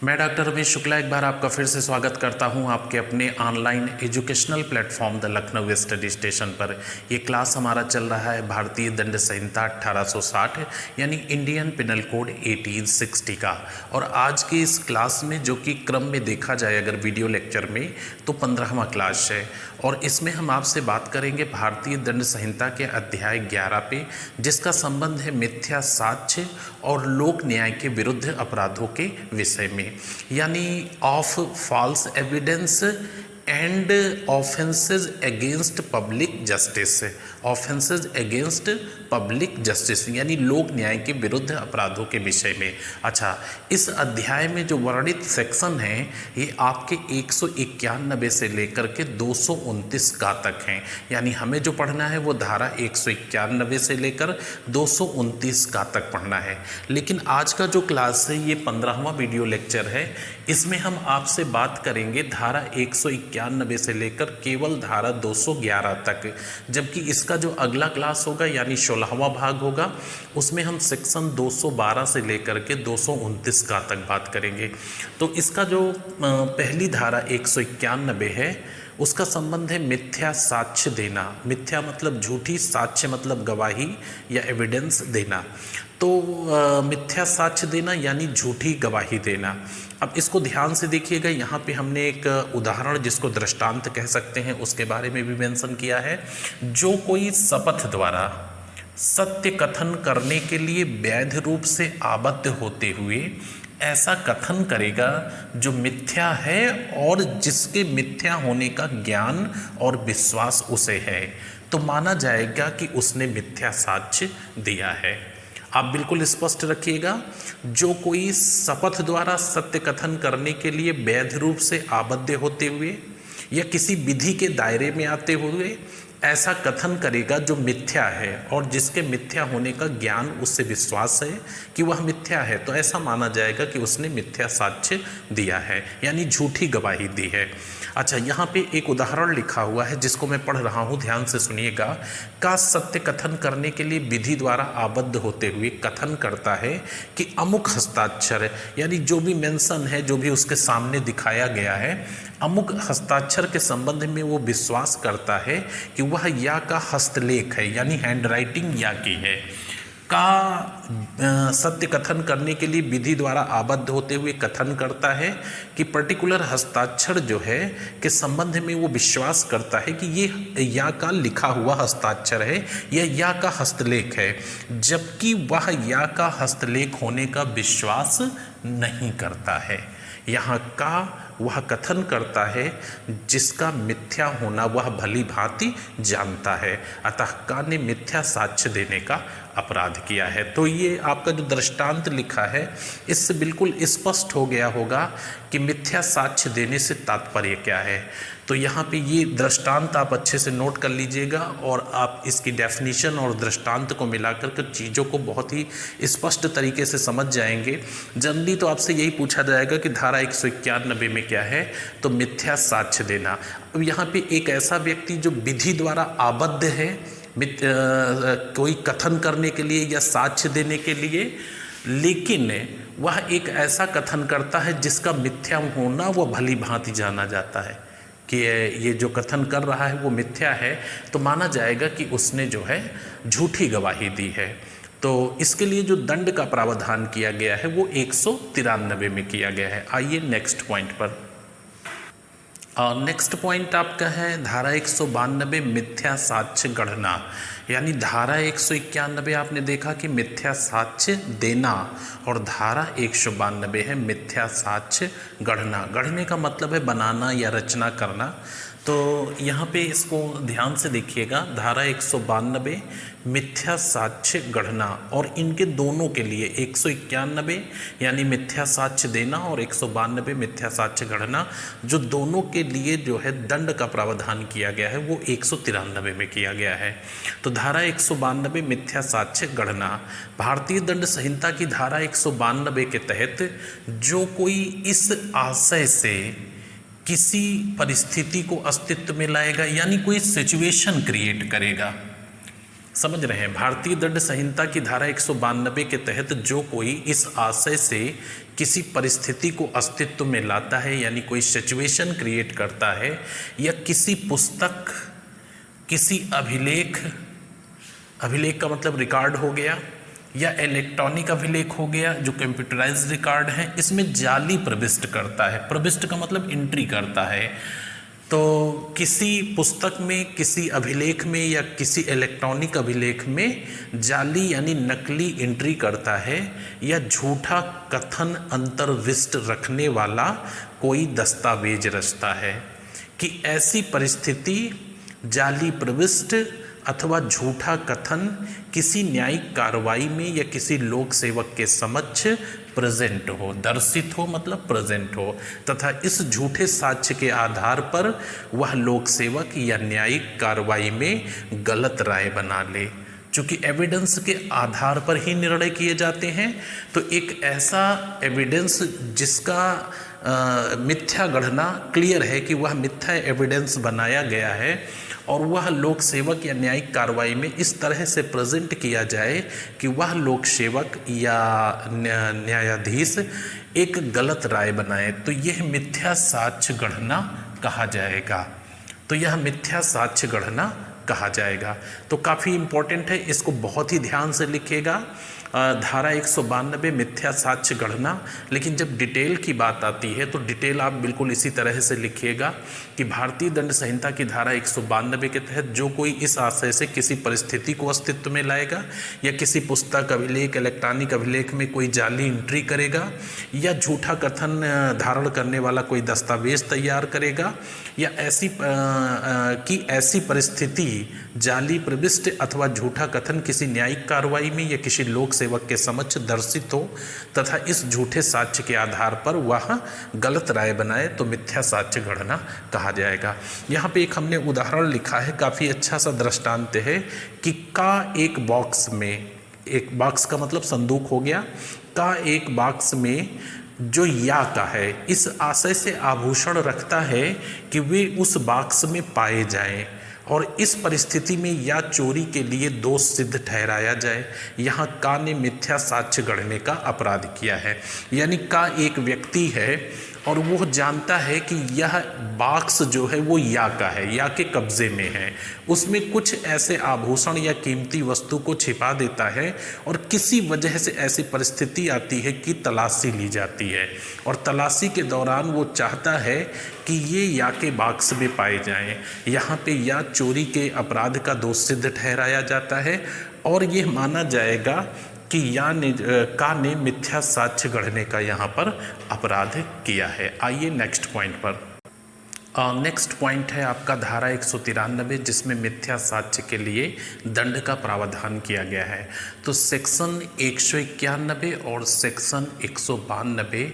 मैं डॉक्टर रमेश शुक्ला एक बार आपका फिर से स्वागत करता हूं आपके अपने online educational platform the Lucknow study station पर। ये क्लास हमारा चल रहा है भारतीय दंड संहिता 1860 यानी इंडियन पिनल कोड 1860 का। और आज की इस क्लास में जो कि क्रम में देखा जाए अगर वीडियो लेक्चर में तो 15वां क्लास है और इसमें हम आपसे बात करेंगे भारतीय दंड संहिता के अध्याय 11 पे, जिसका संबंध है मिथ्या साक्ष्य और लोक न्याय के विरुद्ध अपराधों के विषय में, यानी of false evidence and offences against public justice. Offences against public justice यानी लोक न्याय के विरुद्ध अपराधों के विषय में। अच्छा, इस अध्याय में जो वर्णित सेक्शन हैं ये आपके 191 से लेकर के 229 का तक हैं, यानी हमें जो पढ़ना है वो धारा 191 से लेकर 229 का तक पढ़ना है। लेकिन आज का जो क्लास है ये 15वां वीडियो लेक्चर है, इसमें हम आपसे बात करेंगे धारा 191 से लेकर केवल धारा 211 तक, जबकि इसका जो अगला क्लास होगा यानी 16वां भाग होगा उसमें हम सेक्शन 212 से लेकर के 229 का तक बात करेंगे। तो इसका जो पहली धारा 191 है उसका संबंध है मिथ्या साक्ष्य देना। मिथ्या मतलब झूठी, साक्ष्य मतलब गवाही या एविडेंस देना। तो मिथ्या साक्ष्य देना यानी झूठी गवाही देना। अब इसको ध्यान से देखिएगा, यहाँ पे हमने एक उदाहरण जिसको दृष्टांत कह सकते हैं उसके बारे में भी मेंशन किया है। जो कोई शपथ द्वारा सत्य कथन करने के लिए वैध रूप से आबद्ध होते हुए ऐसा कथन करेगा जो मिथ्या है और जिसके मिथ्या होने का ज्ञान और विश्वास उसे है, तो माना जाएगा कि उसने मिथ्या साक्ष्य दिया है। आप बिल्कुल स्पष्ट रखिएगा, जो कोई शपथ द्वारा सत्य कथन करने के लिए वैध रूप से आबद्ध होते हुए या किसी विधि के दायरे में आते हुए ऐसा कथन करेगा जो मिथ्या है और जिसके मिथ्या होने का ज्ञान उससे विश्वास है कि वह मिथ्या है, तो ऐसा माना जाएगा कि उसने मिथ्या साक्ष्य दिया है यानी झूठी गवाही दी है। अच्छा, यहाँ पे एक उदाहरण लिखा हुआ है जिसको मैं पढ़ रहा हूँ, ध्यान से सुनिएगा। का सत्य कथन करने के लिए विधि द्वारा आबद्ध होते हुए कथन करता है कि अमुक हस्ताक्षर, यानी जो भी मेंशन है, जो भी उसके सामने दिखाया गया है, अमुक हस्ताक्षर के संबंध में वो विश्वास करता है कि वह या का हस्तलेख है यानी हैंड राइटिंग या की है। का सत्य कथन करने के लिए विधि द्वारा आबद्ध होते हुए कथन करता है कि पर्टिकुलर हस्ताक्षर जो है के संबंध में वो विश्वास करता है कि ये या का लिखा हुआ हस्ताक्षर है, या का हस्तलेख है, जबकि वह या का हस्तलेख होने का विश्वास नहीं करता है। यहाँ का वह कथन करता है जिसका मिथ्या होना वह भली भांति जानता है, अतः का ने मिथ्या साक्ष्य देने का अपराध किया है। तो ये आपका जो दृष्टांत लिखा है इससे बिल्कुल स्पष्ट हो गया होगा कि मिथ्या साक्ष्य देने से तात्पर्य क्या है। तो यहाँ पे ये दृष्टांत आप अच्छे से नोट कर लीजिएगा और आप इसकी डेफिनेशन और दृष्टांत को मिलाकर के चीज़ों को बहुत ही स्पष्ट तरीके से समझ जाएंगे। जनरली तो आपसे यही पूछा जाएगा कि धारा 191 में क्या है, तो मिथ्या साक्ष्य देना। अब यहाँ पे एक ऐसा व्यक्ति जो विधि द्वारा आबद्ध है कोई कथन करने के लिए या साक्ष्य देने के लिए, लेकिन वह एक ऐसा कथन करता है जिसका मिथ्या होना वह भली भांति जाना जाता है कि ये जो कथन कर रहा है वो मिथ्या है, तो माना जाएगा कि उसने जो है झूठी गवाही दी है। तो इसके लिए जो दंड का प्रावधान किया गया है वो 193 में किया गया है। आइए नेक्स्ट पॉइंट पर। नेक्स्ट पॉइंट आपका है धारा 192 मिथ्या साक्ष्य गढ़ना, यानी धारा 191 आपने देखा कि मिथ्या साक्ष्य देना और धारा 192 है मिथ्या साक्ष्य गढ़ना। गढ़ने का मतलब है बनाना या रचना करना। तो यहाँ पे इसको ध्यान से देखिएगा, धारा 192 मिथ्या साक्ष्य गढ़ना और इनके दोनों के लिए 191 यानी मिथ्या साक्ष्य देना और 192 मिथ्या साक्ष्य गढ़ना, जो दोनों के लिए जो है दंड का प्रावधान किया गया है वो 193 में किया गया है। तो धारा 192 मिथ्या साक्ष्य गढ़ना, भारतीय दंड संहिता की धारा 192 के तहत जो कोई इस आशय से किसी परिस्थिति को अस्तित्व में लाएगा यानी कोई सिचुएशन क्रिएट करेगा, समझ रहे हैं। भारतीय दंड संहिता की धारा 192 के तहत जो कोई इस आशय से किसी परिस्थिति को अस्तित्व में लाता है, यानी कोई सिचुएशन क्रिएट करता है, या किसी पुस्तक, किसी अभिलेख का मतलब रिकॉर्ड हो गया, या इलेक्ट्रॉनिक अभिलेख हो गया जो कंप्यूटराइज्ड रिकॉर्ड है, इसमें जाली प्रविष्ट करता है। प्रविष्ट का मतलब एंट्री करता है। तो किसी पुस्तक में, किसी अभिलेख में या किसी इलेक्ट्रॉनिक अभिलेख में जाली यानी नकली एंट्री करता है, या झूठा कथन अंतर्विष्ट रखने वाला कोई दस्तावेज रचता है, कि ऐसी परिस्थिति जाली प्रविष्ट अथवा झूठा कथन किसी न्यायिक कार्रवाई में या किसी लोक सेवक के समक्ष प्रेजेंट हो, दर्शित हो मतलब प्रेजेंट हो, तथा इस झूठे साक्ष्य के आधार पर वह लोक सेवक या न्यायिक कार्रवाई में गलत राय बना ले। चूँकि एविडेंस के आधार पर ही निर्णय किए जाते हैं, तो एक ऐसा एविडेंस जिसका मिथ्या गणना क्लियर है कि वह मिथ्या एविडेंस बनाया गया है, और वह लोक सेवक या न्यायिक कार्रवाई में इस तरह से प्रेजेंट किया जाए कि वह लोक सेवक या न्यायाधीश एक गलत राय बनाए, तो यह मिथ्या साक्ष्य गणना कहा जाएगा। तो यह मिथ्या साक्ष्य गणना कहा जाएगा। तो काफ़ी इम्पोर्टेंट है, इसको बहुत ही ध्यान से लिखिएगा। धारा 192 मिथ्या साक्ष्य गणना। लेकिन जब डिटेल की बात आती है तो डिटेल आप बिल्कुल इसी तरह से लिखिएगा कि भारतीय दंड संहिता की धारा 192 के तहत जो कोई इस आशय से किसी परिस्थिति को अस्तित्व में लाएगा, या किसी पुस्तक, अभिलेख, इलेक्ट्रॉनिक अभिलेख में कोई जाली एंट्री करेगा, या झूठा कथन धारण करने वाला कोई दस्तावेज तैयार करेगा, या ऐसी परिस्थिति जाली प्रविष्ट अथवा झूठा कथन किसी न्यायिक कार्रवाई में या किसी लोक सेवक के समक्ष दर्शित हो, तथा इस झूठे साक्ष्य के आधार पर वह गलत राय बनाए, तो मिथ्या साक्ष्य गणना कहा जाएगा। यहाँ पे एक हमने उदाहरण लिखा है, काफ़ी अच्छा सा दृष्टांत है कि का एक बॉक्स में, एक बॉक्स का मतलब संदूक हो गया, का एक बॉक्स में जो या का है इस आशय से आभूषण रखता है कि वे उस बॉक्स में पाए जाएं, और इस परिस्थिति में या चोरी के लिए दोष सिद्ध ठहराया जाए। यहाँ का ने मिथ्या साक्ष्य गढ़ने का अपराध किया है। यानी का एक व्यक्ति है और वो जानता है कि यह बॉक्स जो है वो या का है, या के कब्जे में है, उसमें कुछ ऐसे आभूषण या कीमती वस्तु को छिपा देता है, और किसी वजह से ऐसी परिस्थिति आती है कि तलाशी ली जाती है, और तलाशी के दौरान वो चाहता है कि ये या के बॉक्स में पाए जाएं। यहाँ पे या चोरी के अपराध का दोष सिद्ध ठहराया जाता है, और ये माना जाएगा कि का ने मिथ्या साक्ष्य गढ़ने का यहाँ पर अपराध किया है। आइए नेक्स्ट पॉइंट पर। नेक्स्ट पॉइंट है आपका धारा 193, जिसमें मिथ्या साक्ष्य के लिए दंड का प्रावधान किया गया है। तो सेक्शन 191 और सेक्शन 192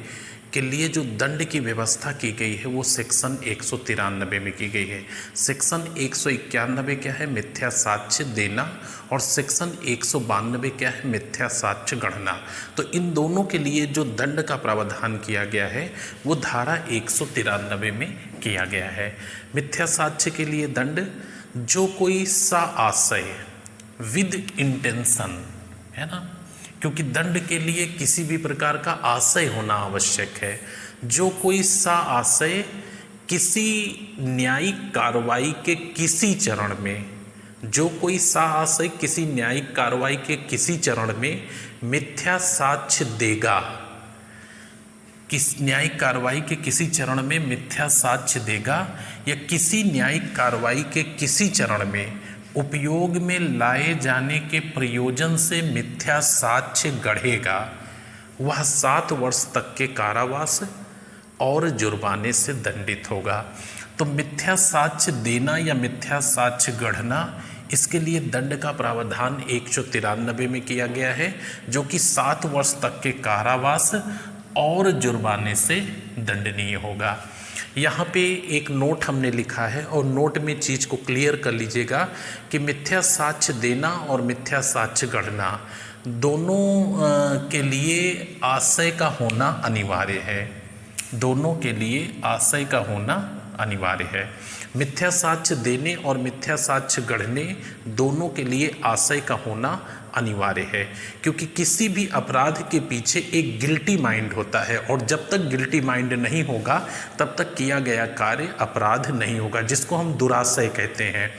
के लिए जो दंड की व्यवस्था की गई है वो सेक्शन 193 में की गई है। सेक्शन 191 क्या है? मिथ्या साक्ष्य देना, और सेक्शन 192 क्या है? मिथ्या साक्ष्य गणना। तो इन दोनों के लिए जो दंड का प्रावधान किया गया है वो धारा 193 में किया गया है। मिथ्या साक्ष्य के लिए दंड, जो कोई सा आशय विद इंटेंशन, है ना, क्योंकि दंड के लिए किसी भी प्रकार का आशय होना आवश्यक है। जो कोई सा आशय किसी न्यायिक कार्रवाई के किसी चरण में, जो कोई सा आशय किसी न्यायिक कार्रवाई के किसी चरण में मिथ्या साक्ष्य देगा, किस न्यायिक कार्रवाई के किसी चरण में मिथ्या साक्ष्य देगा, या किसी न्यायिक कार्रवाई के किसी चरण में उपयोग में लाए जाने के प्रयोजन से मिथ्या साक्ष्य गढ़ेगा, वह 7 वर्ष तक के कारावास और जुर्माने से दंडित होगा। तो मिथ्या साक्ष्य देना या मिथ्या साक्ष्य गढ़ना, इसके लिए दंड का प्रावधान 193 में किया गया है, जो कि 7 वर्ष तक के कारावास और जुर्माने से दंडनीय होगा। यहाँ पे एक नोट हमने लिखा है, और नोट में चीज़ को क्लियर कर लीजिएगा कि मिथ्या साक्ष्य देना और मिथ्या साक्ष्य गढ़ना दोनों के लिए आशय का होना अनिवार्य है। दोनों के लिए आशय का होना अनिवार्य है। मिथ्या साक्ष्य देने और मिथ्या साक्ष्य गढ़ने दोनों के लिए आशय का होना अनिवार्य है, क्योंकि किसी भी अपराध के पीछे एक गिल्टी माइंड होता है और जब तक गिल्टी माइंड नहीं होगा तब तक किया गया कार्य अपराध नहीं होगा, जिसको हम दुराशय कहते हैं।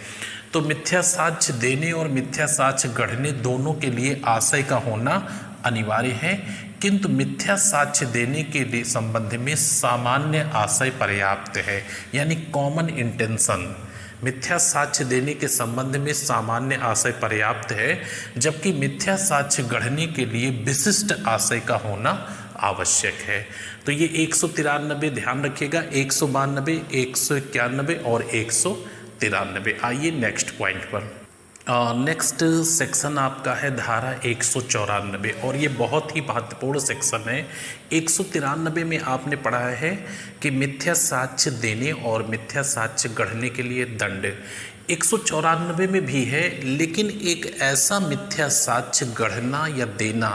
तो मिथ्या साक्ष्य देने और मिथ्या साक्ष्य गढ़ने दोनों के लिए आशय का होना अनिवार्य है, किंतु मिथ्या साक्ष्य देने के लिए संबंध में सामान्य आशय पर्याप्त है, यानी कॉमन इंटेंशन। मिथ्या साक्ष्य देने के संबंध में सामान्य आशय पर्याप्त है, जबकि मिथ्या साक्ष्य गढ़ने के लिए विशिष्ट आशय का होना आवश्यक है। तो ये 193 ध्यान रखिएगा, 192, 191 और 193। आइए नेक्स्ट पॉइंट पर। नेक्स्ट सेक्शन आपका है धारा 194 और ये बहुत ही महत्वपूर्ण सेक्शन है। 193 में आपने पढ़ा है कि मिथ्या साक्ष्य देने और मिथ्या साक्ष्य गढ़ने के लिए दंड। 194 में भी है, लेकिन एक ऐसा मिथ्या साक्ष्य गढ़ना या देना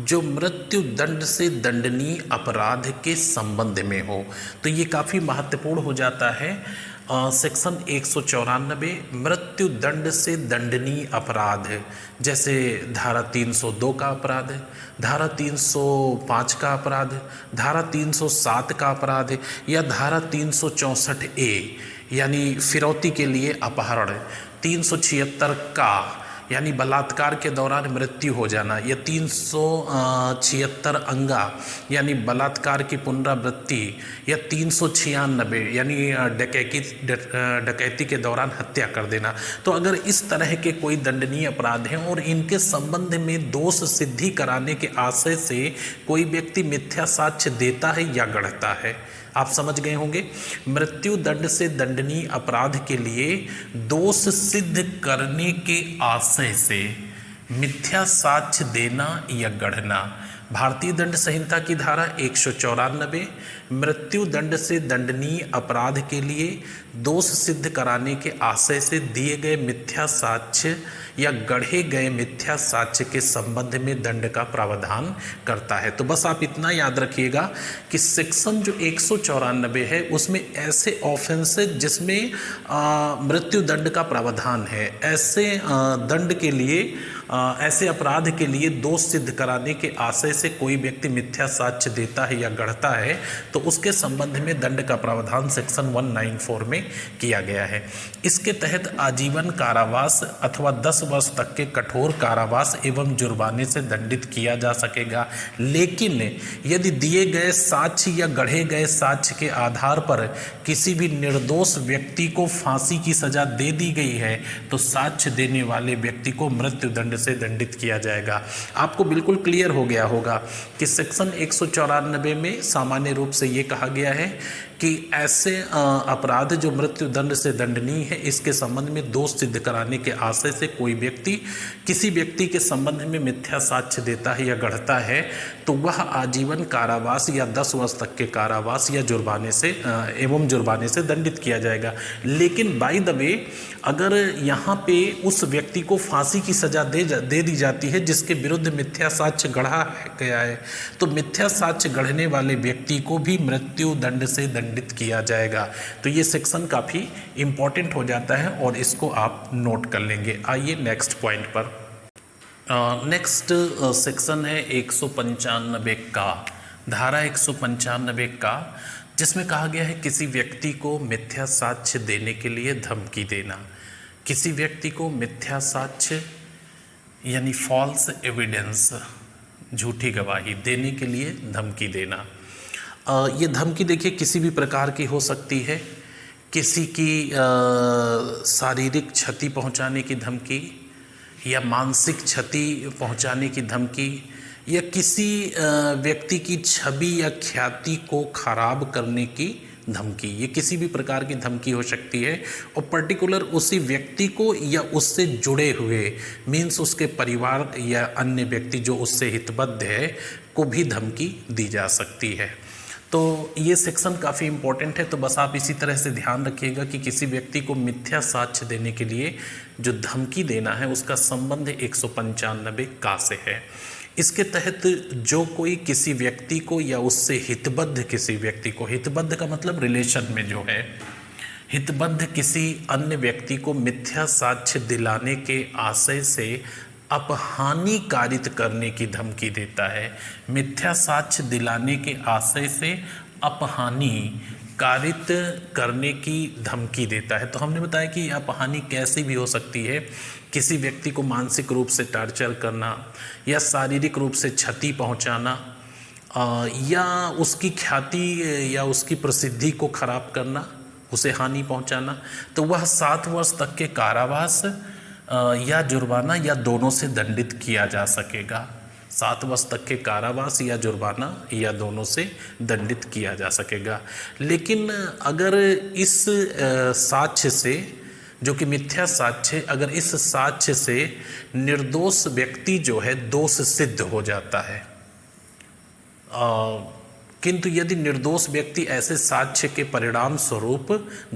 जो मृत्यु दंड से दंडनीय अपराध के संबंध में हो, तो ये काफ़ी महत्वपूर्ण हो जाता है। सेक्शन 194 मृत्यु दंड से दंडनीय अपराध, जैसे धारा 302 का अपराध, धारा 305 का अपराध, धारा 307 का अपराध या धारा 364A यानी फिरौती के लिए अपहरण, 376 का यानी बलात्कार के दौरान मृत्यु हो जाना, या 376 अंगा यानी बलात्कार की पुनरावृत्ति, या 396 यानी डकैती के दौरान हत्या कर देना। तो अगर इस तरह के कोई दंडनीय अपराध हैं और इनके संबंध में दोष सिद्धि कराने के आशय से कोई व्यक्ति मिथ्या साक्ष्य देता है या गढ़ता है, आप समझ गए होंगे। मृत्यु दंड से दंडनीय अपराध के लिए दोष सिद्ध करने के आशय से मिथ्या साक्ष्य देना या गढ़ना। भारतीय दंड संहिता की धारा 194 मृत्यु दंड से दंडनीय अपराध के लिए दोष सिद्ध कराने के आशय से दिए गए मिथ्या साक्ष्य या गढ़े गए मिथ्या साक्ष्य के संबंध में दंड का प्रावधान करता है। तो बस आप इतना याद रखिएगा कि सेक्शन जो 194 है उसमें ऐसे ऑफेंसेस जिसमें मृत्यु दंड का प्रावधान है, ऐसे दंड के लिए ऐसे अपराध के लिए दोष सिद्ध कराने के आशय से कोई व्यक्ति मिथ्या साक्ष्य देता है या गढ़ता है तो उसके संबंध में दंड का प्रावधान सेक्शन 194 में किया गया है। इसके तहत आजीवन कारावास अथवा 10 वर्ष तक के कठोर कारावास एवं जुर्माने से दंडित किया जा सकेगा, लेकिन यदि दिए गए साक्ष्य या गढ़े गए साक्ष्य के आधार पर किसी भी निर्दोष व्यक्ति को फांसी की सजा दे दी गई है तो साक्ष्य देने वाले व्यक्ति को मृत्यु दंड से दंडित किया जाएगा। आपको बिल्कुल क्लियर हो गया होगा कि सेक्शन 194 में सामान्य रूप से ये कहा गया है कि ऐसे अपराध जो मृत्यु दंड से दंडनीय है इसके संबंध में दोष सिद्ध कराने के आशय से कोई व्यक्ति किसी व्यक्ति के संबंध में मिथ्या साक्ष्य देता है या गढ़ता है तो वह आजीवन कारावास या 10 वर्ष तक के कारावास या जुर्माने से दंडित किया जाएगा। लेकिन बाय द वे अगर यहाँ पे उस व्यक्ति को फांसी की सजा दे दी जाती है जिसके विरुद्ध मिथ्या साक्ष्य गढ़ा गया है तो मिथ्या साक्ष्य गढ़ने वाले व्यक्ति को भी मृत्यु दंड से दंडित किया जाएगा। तो ये सेक्शन काफ़ी इम्पॉर्टेंट हो जाता है और इसको आप नोट कर लेंगे। आइए नेक्स्ट पॉइंट पर। नेक्स्ट सेक्शन है 195 का, धारा 195 का, जिसमें कहा गया है किसी व्यक्ति को मिथ्या साक्ष्य देने के लिए धमकी देना। किसी व्यक्ति को मिथ्या साक्ष्य यानी फॉल्स एविडेंस, झूठी गवाही देने के लिए धमकी देना। ये धमकी देखिए किसी भी प्रकार की हो सकती है, किसी की शारीरिक क्षति पहुंचाने की धमकी या मानसिक क्षति पहुंचाने की धमकी या किसी व्यक्ति की छवि या ख्याति को खराब करने की धमकी, ये किसी भी प्रकार की धमकी हो सकती है और पर्टिकुलर उसी व्यक्ति को या उससे जुड़े हुए मीन्स उसके परिवार या अन्य व्यक्ति जो उससे हितबद्ध है को भी धमकी दी जा सकती है। तो ये सेक्शन काफ़ी इम्पोर्टेंट है, तो बस आप इसी तरह से ध्यान रखिएगा कि किसी व्यक्ति को मिथ्या साक्ष्य देने के लिए जो धमकी देना है उसका संबंध 195 का से है। इसके तहत जो कोई किसी व्यक्ति को या उससे हितबद्ध किसी व्यक्ति को, हितबद्ध का मतलब रिलेशन में जो है, हितबद्ध किसी अन्य व्यक्ति को मिथ्या साक्ष्य दिलाने के आशय से अपहानि कारित करने की धमकी देता है। मिथ्या साक्ष्य दिलाने के आशय से अपहानि कारित करने की धमकी देता है। तो हमने बताया कि अपहानि कैसी भी हो सकती है, किसी व्यक्ति को मानसिक रूप से टॉर्चर करना या शारीरिक रूप से क्षति पहुंचाना, या उसकी ख्याति या उसकी प्रसिद्धि को खराब करना, उसे हानि पहुंचाना, तो वह 7 वर्ष तक के कारावास या जुर्माना या दोनों से दंडित किया जा सकेगा। 7 वर्ष तक के कारावास या जुर्माना या दोनों से दंडित किया जा सकेगा। लेकिन अगर इस साक्ष्य से, जो कि मिथ्या साक्ष्य, अगर इस साक्ष्य से निर्दोष व्यक्ति जो है दोष सिद्ध हो जाता है, किंतु यदि निर्दोष व्यक्ति ऐसे साक्ष्य के परिणाम स्वरूप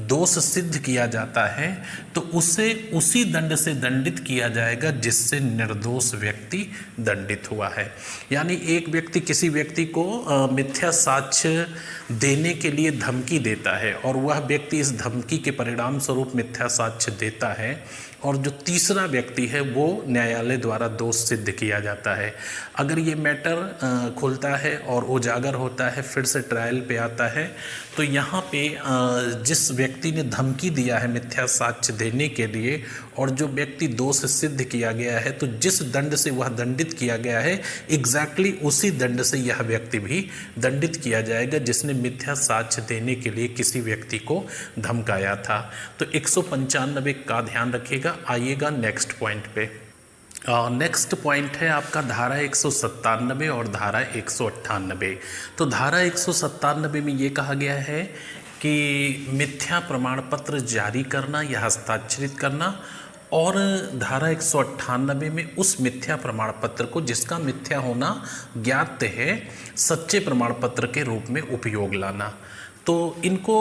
दोष सिद्ध किया जाता है तो उसे उसी दंड से दंडित किया जाएगा जिससे निर्दोष व्यक्ति दंडित हुआ है। यानी एक व्यक्ति किसी व्यक्ति को मिथ्या साक्ष्य देने के लिए धमकी देता है और वह व्यक्ति इस धमकी के परिणाम स्वरूप मिथ्या साक्ष्य देता है, और जो तीसरा व्यक्ति है वो न्यायालय द्वारा दोष सिद्ध किया जाता है। अगर ये मैटर खुलता है और उजागर होता है, फिर से ट्रायल पे आता है, तो यहाँ पे जिस व्यक्ति ने धमकी दिया है मिथ्या साक्ष्य देने के लिए और जो व्यक्ति दोष सिद्ध किया गया है, तो जिस दंड से वह दंडित किया गया है एग्जैक्टली उसी दंड से यह व्यक्ति भी दंडित किया जाएगा जिसने मिथ्या साक्ष्य देने के लिए किसी व्यक्ति को धमकाया था। तो 195 का ध्यान रखिएगा। आइएगा नेक्स्ट पॉइंट पे। नेक्स्ट पॉइंट है आपका धारा 197 और धारा 198। तो धारा 197 में ये कहा गया है कि मिथ्या प्रमाण पत्र जारी करना या हस्ताक्षरित करना, और धारा 198 में उस मिथ्या प्रमाण पत्र को जिसका मिथ्या होना ज्ञात है सच्चे प्रमाण पत्र के रूप में उपयोग लाना। तो इनको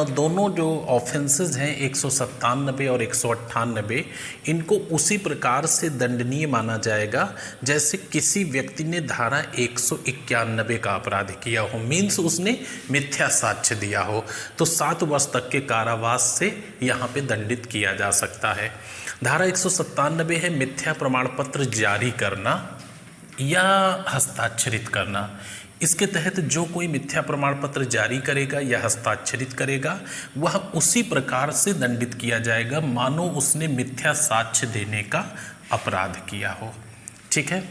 दोनों जो ऑफेंसेस हैं 197 और 198, इनको उसी प्रकार से दंडनीय माना जाएगा जैसे किसी व्यक्ति ने धारा 191 का अपराध किया हो, मीन्स उसने मिथ्या साक्ष्य दिया हो, तो 7 वर्ष तक के कारावास से यहाँ पे दंडित किया जा सकता है। धारा 197 है मिथ्या प्रमाण पत्र जारी करना या हस्ताक्षरित करना। इसके तहत जो कोई मिथ्या प्रमाण पत्र जारी करेगा या हस्ताक्षरित करेगा वह उसी प्रकार से दंडित किया जाएगा मानो उसने मिथ्या साक्ष्य देने का अपराध किया हो। ठीक है।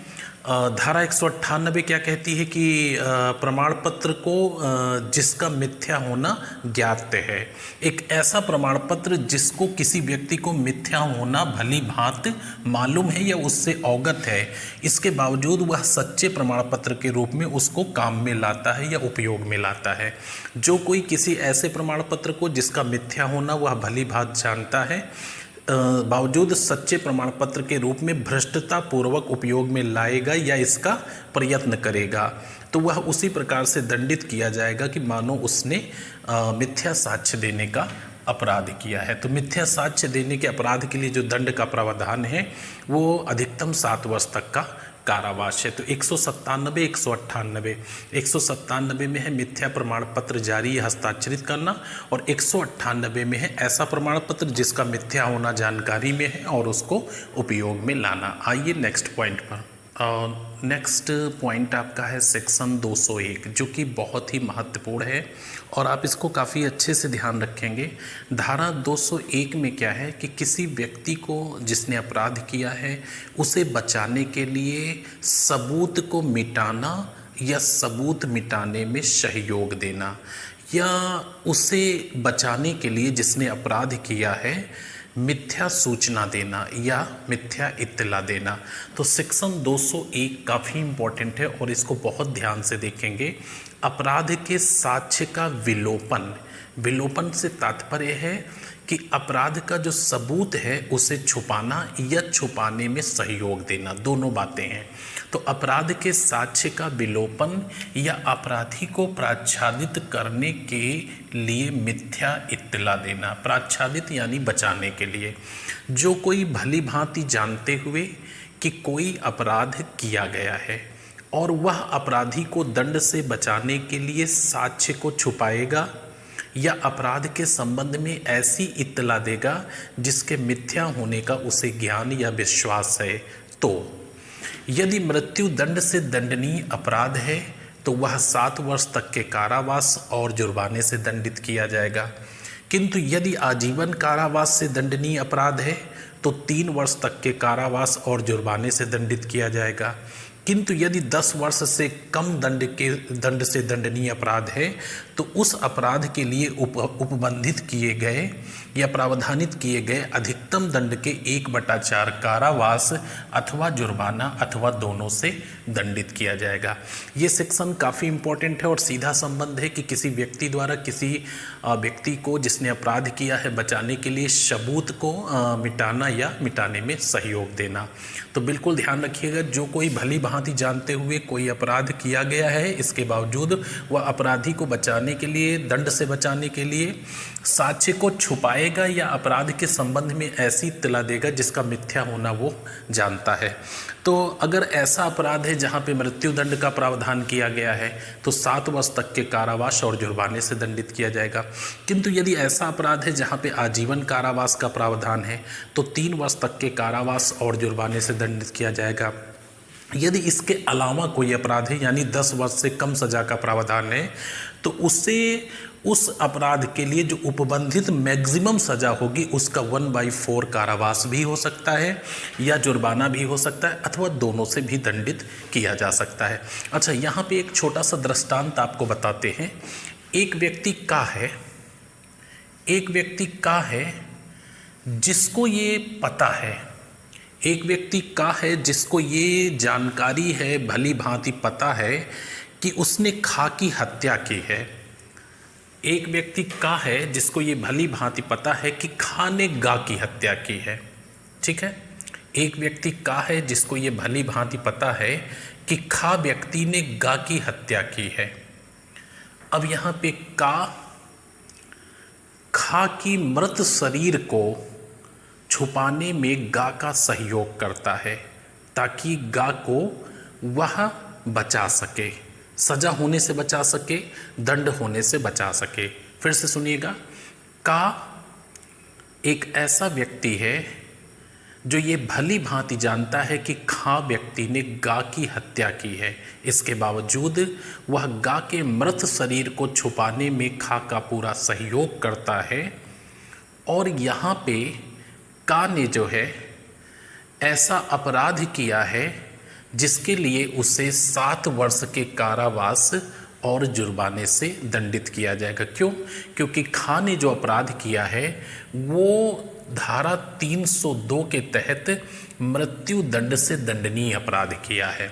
धारा 198 क्या कहती है कि प्रमाण पत्र को जिसका मिथ्या होना ज्ञात है, एक ऐसा प्रमाण पत्र जिसको किसी व्यक्ति को मिथ्या होना भली भांति मालूम है या उससे अवगत है, इसके बावजूद वह सच्चे प्रमाण पत्र के रूप में उसको काम में लाता है या उपयोग में लाता है। जो कोई किसी ऐसे प्रमाण पत्र को जिसका मिथ्या होना वह भली भांति जानता है बावजूद सच्चे प्रमाण पत्र के रूप में भ्रष्टता पूर्वक उपयोग में लाएगा या इसका प्रयत्न करेगा, तो वह उसी प्रकार से दंडित किया जाएगा कि मानो उसने मिथ्या साक्ष्य देने का अपराध किया है। तो मिथ्या साक्ष्य देने के अपराध के लिए जो दंड का प्रावधान है वो अधिकतम 7 वर्ष तक का कारावास है। तो 197, 198, 197 में है मिथ्या प्रमाण पत्र जारी या हस्ताक्षरित करना, और 198 में है ऐसा प्रमाण पत्र जिसका मिथ्या होना जानकारी में है और उसको उपयोग में लाना। आइए नेक्स्ट पॉइंट पर। नेक्स्ट पॉइंट आपका है सेक्शन 201, जो कि बहुत ही महत्वपूर्ण है और आप इसको काफ़ी अच्छे से ध्यान रखेंगे। धारा 201 में क्या है कि किसी व्यक्ति को जिसने अपराध किया है उसे बचाने के लिए सबूत को मिटाना या सबूत मिटाने में सहयोग देना, या उसे बचाने के लिए जिसने अपराध किया है मिथ्या सूचना देना या मिथ्या इत्तला देना। तो सेक्शन 201 काफ़ी इम्पोर्टेंट है और इसको बहुत ध्यान से देखेंगे। अपराध के साक्ष्य का विलोपन, विलोपन से तात्पर्य है कि अपराध का जो सबूत है उसे छुपाना या छुपाने में सहयोग देना, दोनों बातें हैं। तो अपराध के साक्ष्य का विलोपन या अपराधी को प्राच्छादित करने के लिए मिथ्या इत्तला देना, प्राच्छादित यानी बचाने के लिए। जो कोई भली भांति जानते हुए कि कोई अपराध किया गया है और वह अपराधी को दंड से बचाने के लिए साक्ष्य को छुपाएगा या अपराध के संबंध में ऐसी इत्तला देगा जिसके मिथ्या होने का उसे ज्ञान या विश्वास है। तो यदि मृत्यु दंड से दंडनीय अपराध है तो वह 7 वर्ष तक के कारावास और जुर्माने से दंडित किया जाएगा, किंतु यदि आजीवन कारावास से दंडनीय अपराध है तो 3 वर्ष तक के कारावास और जुर्माने से दंडित किया जाएगा, किंतु यदि 10 वर्ष से कम दंड से दंडनीय अपराध है तो उस अपराध के लिए उपबंधित किए गए या प्रावधानित किए गए अधिकतम दंड के 1/4 कारावास अथवा जुर्माना अथवा दोनों से दंडित किया जाएगा। ये सेक्शन काफ़ी इम्पोर्टेंट है और सीधा संबंध है कि किसी व्यक्ति द्वारा किसी व्यक्ति को जिसने अपराध किया है बचाने के लिए सबूत को मिटाना या मिटाने में सहयोग देना। तो बिल्कुल ध्यान रखिएगा, जो कोई भली भांति जानते हुए कोई अपराध किया गया है इसके बावजूद वह अपराधी को बचाने के लिए, दंड से बचाने के लिए साक्ष्य को छुपाएगा या अपराध के संबंध में ऐसी इत्तला देगा जिसका मिथ्या होना वो जानता है। तो अगर ऐसा अपराध है जहाँ पे मृत्यु दंड का प्रावधान किया गया है तो 7 वर्ष तक के कारावास और जुर्माने से दंडित किया जाएगा, किंतु यदि ऐसा अपराध है जहाँ पे आजीवन कारावास का प्रावधान है तो 3 वर्ष तक के कारावास और जुर्माने से दंडित किया जाएगा। यदि इसके अलावा कोई अपराध है यानी 10 वर्ष से कम सजा का प्रावधान है तो उसे उस अपराध के लिए जो उपबंधित मैक्सिमम सजा होगी उसका 1/4 कारावास भी हो सकता है या जुर्माना भी हो सकता है अथवा दोनों से भी दंडित किया जा सकता है। अच्छा, यहाँ पे एक छोटा सा दृष्टांत आपको बताते हैं। एक व्यक्ति का है जिसको ये पता है, एक व्यक्ति का है जिसको ये जानकारी है, भली भांति पता है कि उसने खा की हत्या की है। एक व्यक्ति का है जिसको ये भली भांति पता है कि खा ने गा की हत्या की है। ठीक है, एक व्यक्ति का है जिसको ये भली भांति पता है कि खा व्यक्ति ने गा की हत्या की है। अब यहाँ पे खा की मृत शरीर को छुपाने में गा का सहयोग करता है ताकि गा को वह बचा सके, सजा होने से बचा सके, दंड होने से बचा सके। फिर से सुनिएगा, का एक ऐसा व्यक्ति है जो ये भली भांति जानता है कि खा व्यक्ति ने गा की हत्या की है, इसके बावजूद वह गा के मृत शरीर को छुपाने में खा का पूरा सहयोग करता है। और यहाँ पे का ने जो है ऐसा अपराध किया है जिसके लिए उसे 7 वर्ष के कारावास और जुर्माने से दंडित किया जाएगा। क्यों? क्योंकि खा ने जो अपराध किया है वो धारा 302 के तहत मृत्यु दंड से दंडनीय अपराध किया है।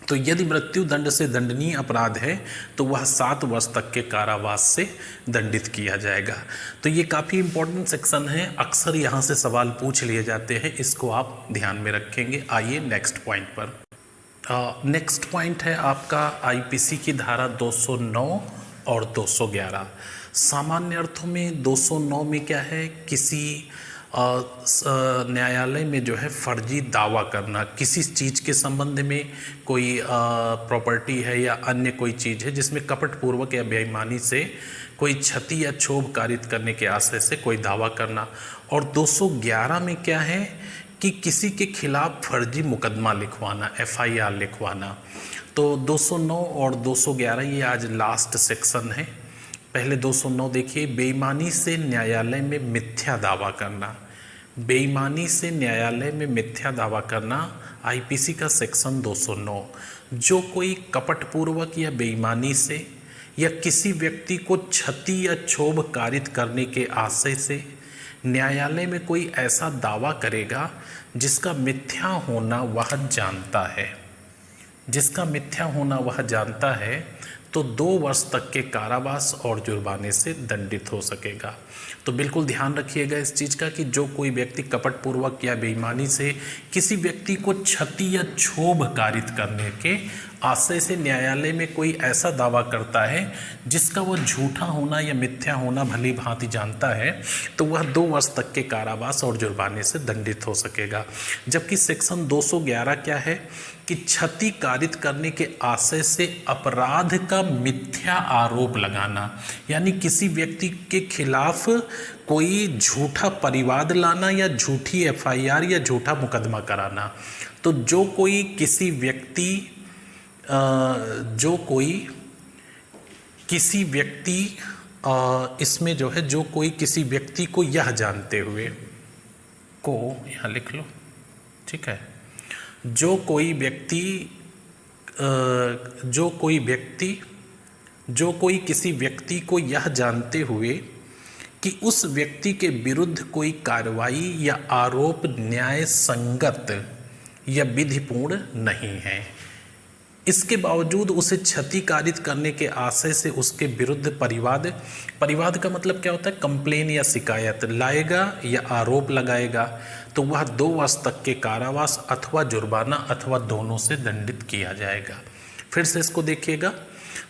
तो यदि मृत्यु दंड से दंडनीय अपराध है तो वह 7 वर्ष तक के कारावास से दंडित किया जाएगा। तो ये काफ़ी इम्पोर्टेंट सेक्शन है, अक्सर यहाँ से सवाल पूछ लिए जाते हैं, इसको आप ध्यान में रखेंगे। आइए नेक्स्ट पॉइंट पर। नेक्स्ट पॉइंट है आपका आईपीसी की धारा 209 और 211। सामान्य अर्थों में 209 में क्या है, किसी न्यायालय में जो है फर्जी दावा करना, किसी चीज़ के संबंध में कोई प्रॉपर्टी है या अन्य कोई चीज़ है जिसमें कपटपूर्वक या बेईमानी से कोई क्षति या क्षोभ कारित करने के आशय से कोई दावा करना। और 211 में क्या है कि किसी के खिलाफ फर्जी मुकदमा लिखवाना, FIR लिखवाना। तो 209 और 211 ये आज लास्ट सेक्शन है। पहले 209 देखिए, बेईमानी से न्यायालय में मिथ्या दावा करना। बेईमानी से न्यायालय में मिथ्या दावा करना आईपीसी का सेक्शन 209। जो कोई कपटपूर्वक या बेईमानी से या किसी व्यक्ति को क्षति या क्षोभ कारित करने के आशय से न्यायालय में कोई ऐसा दावा करेगा जिसका मिथ्या होना वह जानता है, जिसका मिथ्या होना वह जानता है, तो 2 वर्ष तक के कारावास और जुर्माने से दंडित हो सकेगा। तो बिल्कुल ध्यान रखिएगा इस चीज़ का कि जो कोई व्यक्ति कपटपूर्वक या बेईमानी से किसी व्यक्ति को क्षति या क्षोभ कारित करने के आशय से न्यायालय में कोई ऐसा दावा करता है जिसका वह झूठा होना या मिथ्या होना भली भांति जानता है, तो वह 2 वर्ष तक के कारावास और जुर्माने से दंडित हो सकेगा। जबकि सेक्शन 211 क्या है कि क्षति कारित करने के आशय से अपराध का मिथ्या आरोप लगाना, यानी किसी व्यक्ति के खिलाफ कोई झूठा परिवाद लाना या झूठी एफआईआर या झूठा मुकदमा कराना। तो जो कोई किसी व्यक्ति इसमें जो है जो कोई किसी व्यक्ति को यह जानते हुए को, यहाँ लिख लो, ठीक है, जो कोई किसी व्यक्ति को यह जानते हुए कि उस व्यक्ति के विरुद्ध कोई कार्रवाई या आरोप न्याय संगत या विधिपूर्ण नहीं है, इसके बावजूद उसे क्षति कारित करने के आशय से उसके विरुद्ध परिवाद का मतलब क्या होता है, कंप्लेन या शिकायत लाएगा या आरोप लगाएगा, तो वह 2 वर्ष तक के कारावास अथवा जुर्माना अथवा दोनों से दंडित किया जाएगा। फिर से इसको देखिएगा,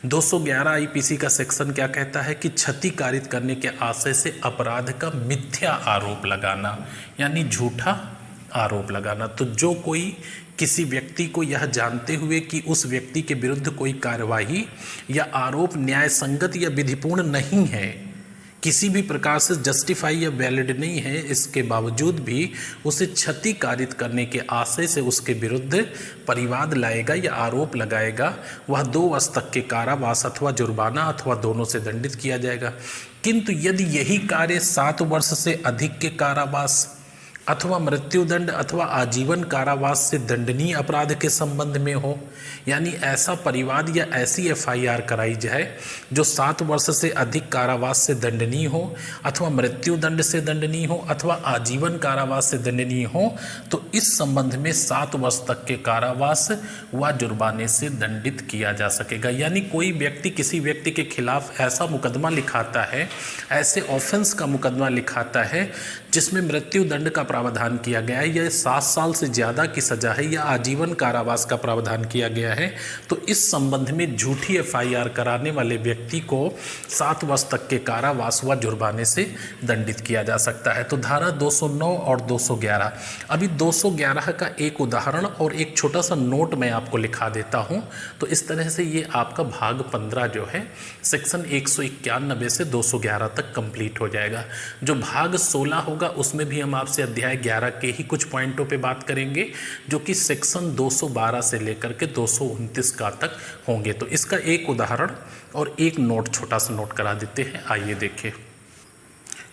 211 आईपीसी का सेक्शन क्या कहता है कि क्षति कारित करने के आशय से अपराध का मिथ्या आरोप लगाना, यानी झूठा आरोप लगाना। तो जो कोई किसी व्यक्ति को यह जानते हुए कि उस व्यक्ति के विरुद्ध कोई कार्यवाही या आरोप न्याय संगत या विधिपूर्ण नहीं है, किसी भी प्रकार से जस्टिफाई या वैलिड नहीं है, इसके बावजूद भी उसे क्षति कारित करने के आशय से उसके विरुद्ध परिवाद लाएगा या आरोप लगाएगा, वह 2 वर्ष तक के कारावास अथवा जुर्माना अथवा दोनों से दंडित किया जाएगा। किंतु यदि यही कार्य 7 वर्ष से अधिक के कारावास अथवा मृत्युदंड अथवा आजीवन कारावास से दंडनीय अपराध के संबंध में हो, यानी ऐसा परिवाद या ऐसी एफआईआर कराई जाए जो 7 वर्ष से अधिक कारावास से दंडनीय हो अथवा मृत्युदंड से दंडनीय हो अथवा आजीवन कारावास से दंडनीय हो, तो इस संबंध में 7 वर्ष तक के कारावास व जुर्माने से दंडित किया जा सकेगा। यानी कोई व्यक्ति किसी व्यक्ति के खिलाफ ऐसा मुकदमा लिखाता है, ऐसे ऑफेंस का मुकदमा लिखाता है जिसमें मृत्युदंड का प्रावधान किया गया है या 7 साल से ज़्यादा की सजा है या आजीवन कारावास का प्रावधान किया गया है, तो इस संबंध में झूठी एफआईआर कराने वाले व्यक्ति को 7 वर्ष तक के कारावास व जुर्माने से दंडित किया जा सकता है। तो धारा 209 और 211, अभी 211 का एक उदाहरण और एक छोटा सा नोट मैं आपको लिखा देता हूं। तो इस तरह से ये आपका भाग 15 जो है सेक्शन 191 से 211 तक कंप्लीट हो जाएगा। जो भाग 16 होगा उसमें भी हम आपसे अध्याय 11 के ही कुछ पॉइंटों पे बात करेंगे, जो कि सेक्शन 212 से लेकर के 229 का तक होंगे। तो इसका एक उदाहरण और एक नोट, छोटा सा नोट करा देते हैं। आइए देखें,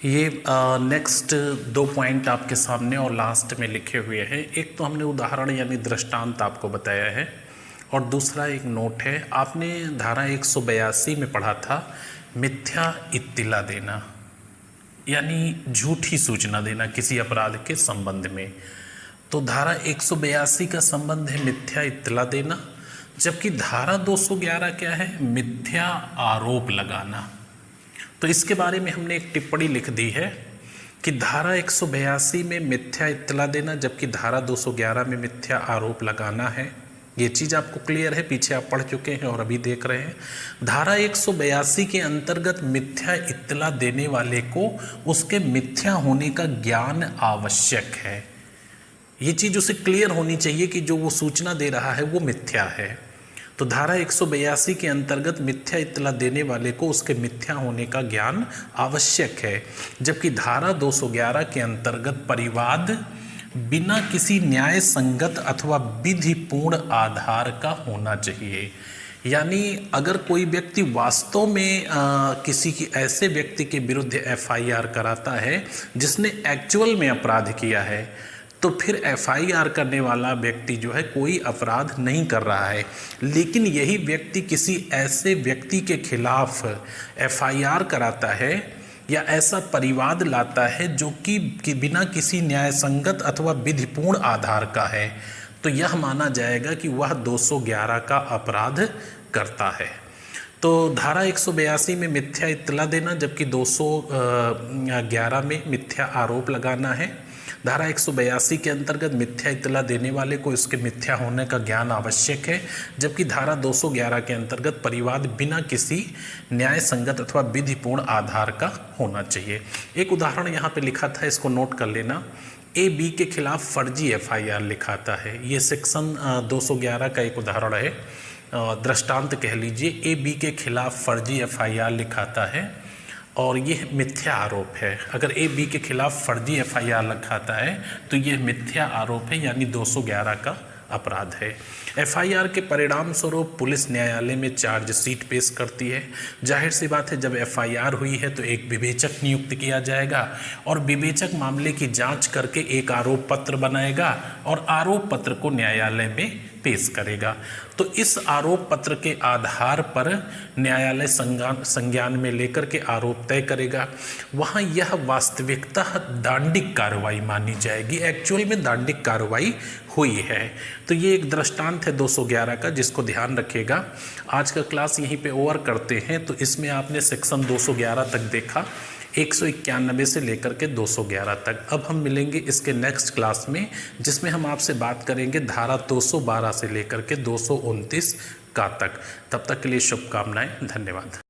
ये नेक्स्ट 2 पॉइंट आपके सामने और लास्ट में लिखे हुए हैं। एक तो हमने उदाहरण यानी दृष्टांत आपको बताया है और दूसरा एक नोट है। आपने धारा 182 में पढ़ा था मिथ्या इत्तिला देना, यानी झूठी सूचना देना किसी अपराध के संबंध में। तो धारा 182 का संबंध है मिथ्या इत्तला देना, जबकि धारा 211 क्या है, मिथ्या आरोप लगाना। तो इसके बारे में हमने एक टिप्पणी लिख दी है कि धारा 182 में मिथ्या इत्तला देना जबकि धारा 211 में मिथ्या आरोप लगाना है। ये चीज़ आपको क्लियर है, पीछे आप पढ़ चुके हैं और अभी देख रहे हैं। धारा 182 के अंतर्गत मिथ्या इत्तला देने वाले को उसके मिथ्या होने का ज्ञान आवश्यक है। ये चीज़ उसे क्लियर होनी चाहिए कि जो वो सूचना दे रहा है वो मिथ्या है। तो धारा 182 के अंतर्गत मिथ्या इत्तला देने वाले को उसके मिथ्या होने का ज्ञान आवश्यक है, जबकि धारा 211 के अंतर्गत परिवाद बिना किसी न्याय संगत अथवा विधिपूर्ण आधार का होना चाहिए। यानी अगर कोई व्यक्ति वास्तव में किसी की ऐसे व्यक्ति के विरुद्ध एफआईआर कराता है जिसने एक्चुअल में अपराध किया है, तो फिर एफआईआर करने वाला व्यक्ति जो है कोई अपराध नहीं कर रहा है, लेकिन यही व्यक्ति किसी ऐसे व्यक्ति के खिलाफ एफआईआर कराता है या ऐसा परिवाद लाता है जो कि बिना किसी न्याय संगत अथवा विधिपूर्ण आधार का है, तो यह माना जाएगा कि वह 211 का अपराध करता है। तो धारा 182 में मिथ्या इत्तला देना जबकि 211 में मिथ्या आरोप लगाना है। धारा 182 के अंतर्गत मिथ्या इत्तला देने वाले को इसके मिथ्या होने का ज्ञान आवश्यक है, जबकि धारा 211 के अंतर्गत परिवाद बिना किसी न्याय संगत अथवा विधिपूर्ण आधार का होना चाहिए। एक उदाहरण यहाँ पे लिखा था, इसको नोट कर लेना। ए बी के खिलाफ फर्जी एफआईआर लिखाता है। ये सेक्शन 211 का एक उदाहरण है, दृष्टांत कह लीजिए। ए बी के खिलाफ फर्जी एफआईआर लिखाता है और यह मिथ्या आरोप है। अगर ए बी के खिलाफ फर्जी एफआईआर लिखाता है तो यह मिथ्या आरोप है, यानी 211 का अपराध है। एफआईआर के परिणाम स्वरूप पुलिस न्यायालय में चार्जशीट पेश करती है। जाहिर सी बात है, जब एफआईआर हुई है तो एक विवेचक नियुक्त किया जाएगा और विवेचक मामले की जांच करके एक आरोप पत्र बनाएगा और आरोप पत्र को न्यायालय में पेश करेगा। तो इस आरोप पत्र के आधार पर न्यायालय संज्ञान में लेकर के आरोप तय करेगा। वहाँ यह वास्तविकतः दांडिक कार्रवाई मानी जाएगी, एक्चुअल में दांडिक कार्रवाई हुई है। तो ये एक दृष्टांत है 211 का, जिसको ध्यान रखिएगा। आज का क्लास यहीं पे ओवर करते हैं। तो इसमें आपने सेक्शन 211 तक देखा, 191 से लेकर के 211 तक। अब हम मिलेंगे इसके नेक्स्ट क्लास में, जिसमें हम आपसे बात करेंगे धारा 212 से लेकर के 229 का तक। तब तक के लिए शुभकामनाएं, धन्यवाद।